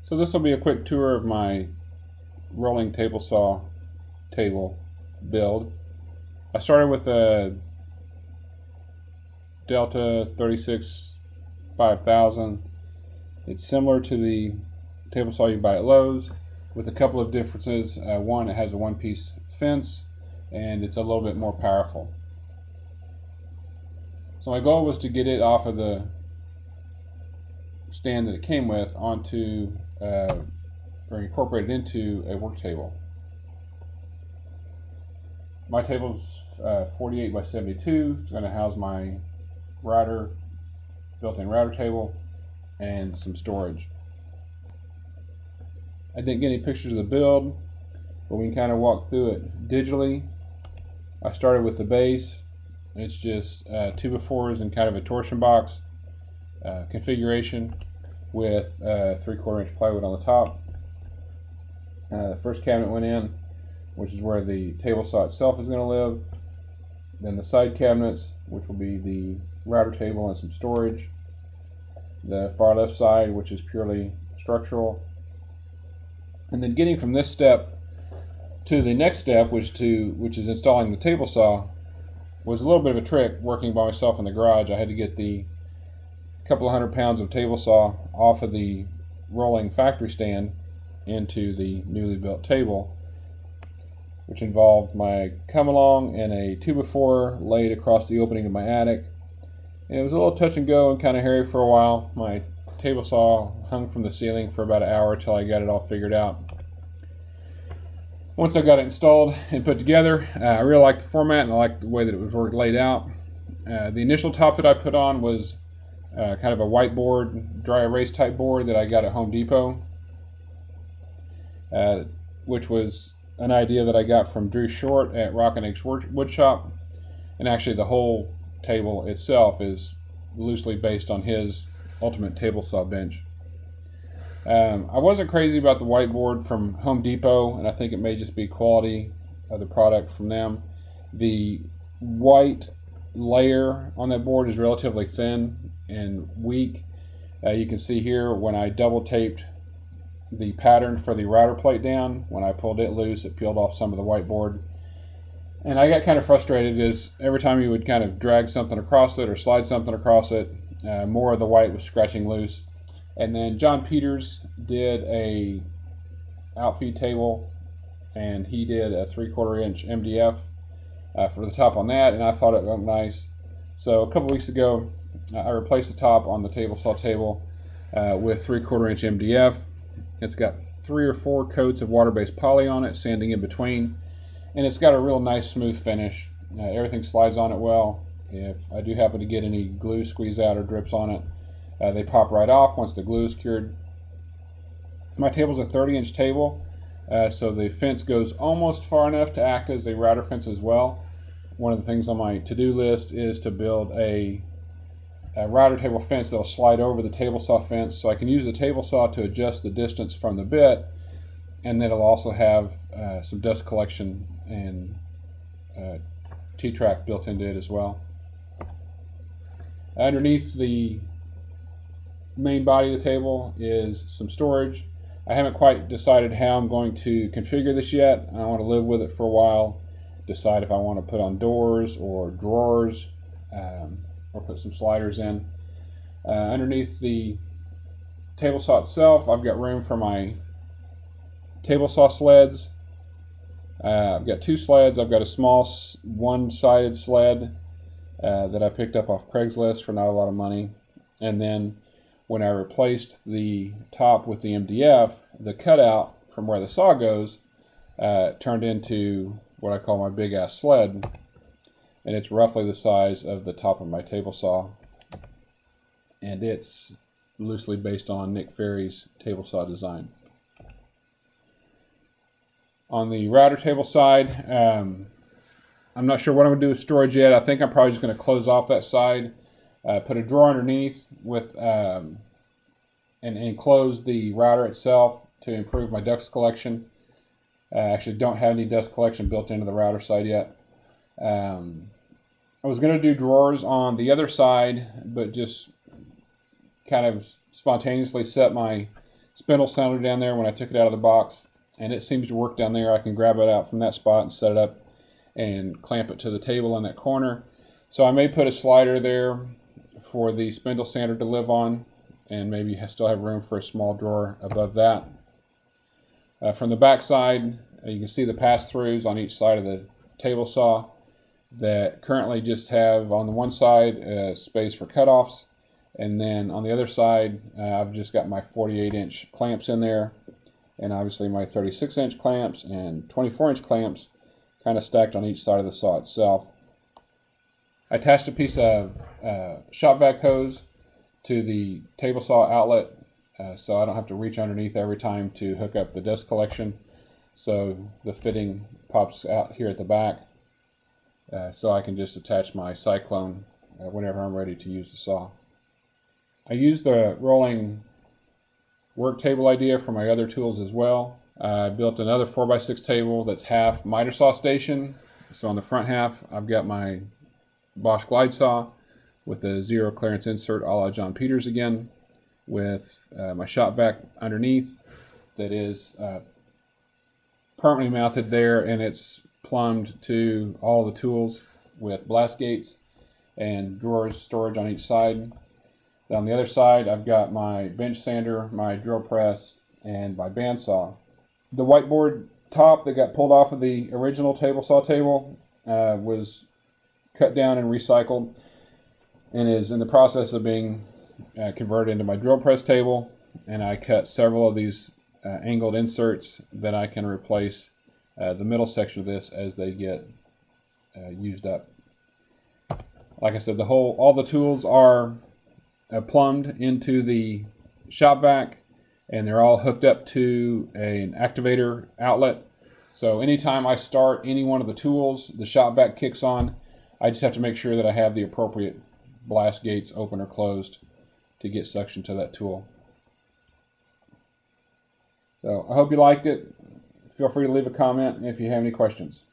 So this will be a quick tour of my rolling table saw table build. I started with a Delta 36 5000. It's similar to the table saw you buy at Lowe's with a couple of differences. One, it has a one-piece fence and it's a little bit more powerful. So my goal was to get it off of the stand that it came with onto or incorporated into a work table. My table's 48 by 72. It's going to house my router, built-in router table, and some storage. I didn't get any pictures of the build, but we can kind of walk through it digitally. I started with the base. It's just 2x4s and kind of a torsion box configuration with 3/4 inch plywood on the top. The first cabinet went in, which is where the table saw itself is going to live. Then the side cabinets, which will be the router table and some storage. The far left side, which is purely structural. And then getting from this step to the next step, which is installing the table saw, was a little bit of a trick working by myself in the garage. I had to get the couple of 100 pounds of table saw off of the rolling factory stand into the newly built table, which involved my come along and a 2x4 laid across the opening of my attic. And it was a little touch and go and kind of hairy for a while. My table saw hung from the ceiling for about an hour till I got it all figured out. Once I got it installed and put together, I really liked the format and I liked the way that it was laid out. The initial top that I put on was kind of a whiteboard, dry erase type board that I got at Home Depot, which was an idea that I got from Drew Short at Rock and Eggs Woodshop. And actually the whole table itself is loosely based on his ultimate table saw bench. I wasn't crazy about the whiteboard from Home Depot, and I think it may just be quality of the product from them. The white layer on that board is relatively thin and weak. You can see here when I double taped the pattern for the router plate down, when I pulled it loose, it peeled off some of the whiteboard. And I got kind of frustrated as every time you would kind of drag something across it or slide something across it, more of the white was scratching loose. And then John Peters did a outfeed table, and he did a 3/4 inch MDF for the top on that, and I thought it looked nice. So a couple weeks ago, I replaced the top on the table saw table with 3/4 inch MDF. It's got 3 or 4 coats of water-based poly on it, sanding in between, and it's got a real nice smooth finish. Everything slides on it well. If I do happen to get any glue squeeze out or drips on it, they pop right off once the glue is cured. My table's a 30-inch table, so the fence goes almost far enough to act as a router fence as well. One of the things on my to-do list is to build a router table fence that'll slide over the table saw fence, so I can use the table saw to adjust the distance from the bit, and then it'll also have some dust collection and T-track built into it as well. Underneath the main body of the table is some storage. I haven't quite decided how I'm going to configure this yet. I want to live with it for a while, decide if I want to put on doors or drawers, or put some sliders in. Underneath the table saw itself, I've got room for my table saw sleds. I've got 2 sleds. I've got a small one-sided sled that I picked up off Craigslist for not a lot of money. And then when I replaced the top with the MDF, the cutout from where the saw goes turned into what I call my big ass sled, and it's roughly the size of the top of my table saw, and it's loosely based on Nick Ferry's table saw design. On the router table side, I'm not sure what I'm going to do with storage yet. I think I'm probably just going to close off that side, put a drawer underneath with and enclose the router itself to improve my dust collection. I actually don't have any dust collection built into the router side yet. I was going to do drawers on the other side, but just kind of spontaneously set my spindle sounder down there when I took it out of the box, and it seems to work down there. I can grab it out from that spot and set it up and clamp it to the table in that corner. So I may put a slider there for the spindle sander to live on, and maybe still have room for a small drawer above that. From the back side, you can see the pass-throughs on each side of the table saw that currently just have on the one side space for cutoffs, and then on the other side I've just got my 48-inch clamps in there, and obviously my 36-inch clamps and 24-inch clamps kind of stacked on each side of the saw itself. I attached a piece of shop vac hose to the table saw outlet so I don't have to reach underneath every time to hook up the disc collection. So the fitting pops out here at the back, so I can just attach my Cyclone whenever I'm ready to use the saw. I use the rolling work table idea for my other tools as well. I built another 4x6 table that's half miter saw station. So on the front half I've got my Bosch glide saw with a zero clearance insert a la John Peters again, with my shop vac underneath that is permanently mounted there, and it's plumbed to all the tools with blast gates and drawers storage on each side. Then on the other side I've got my bench sander, my drill press, and my bandsaw. The whiteboard top that got pulled off of the original table saw table was cut down and recycled, and is in the process of being converted into my drill press table. And I cut several of these angled inserts that I can replace the middle section of this as they get used up. Like I said, all the tools are plumbed into the shop vac, and they're all hooked up to an activator outlet. So anytime I start any one of the tools, the shop vac kicks on. I just have to make sure that I have the appropriate blast gates open or closed to get suction to that tool. So I hope you liked it. Feel free to leave a comment if you have any questions.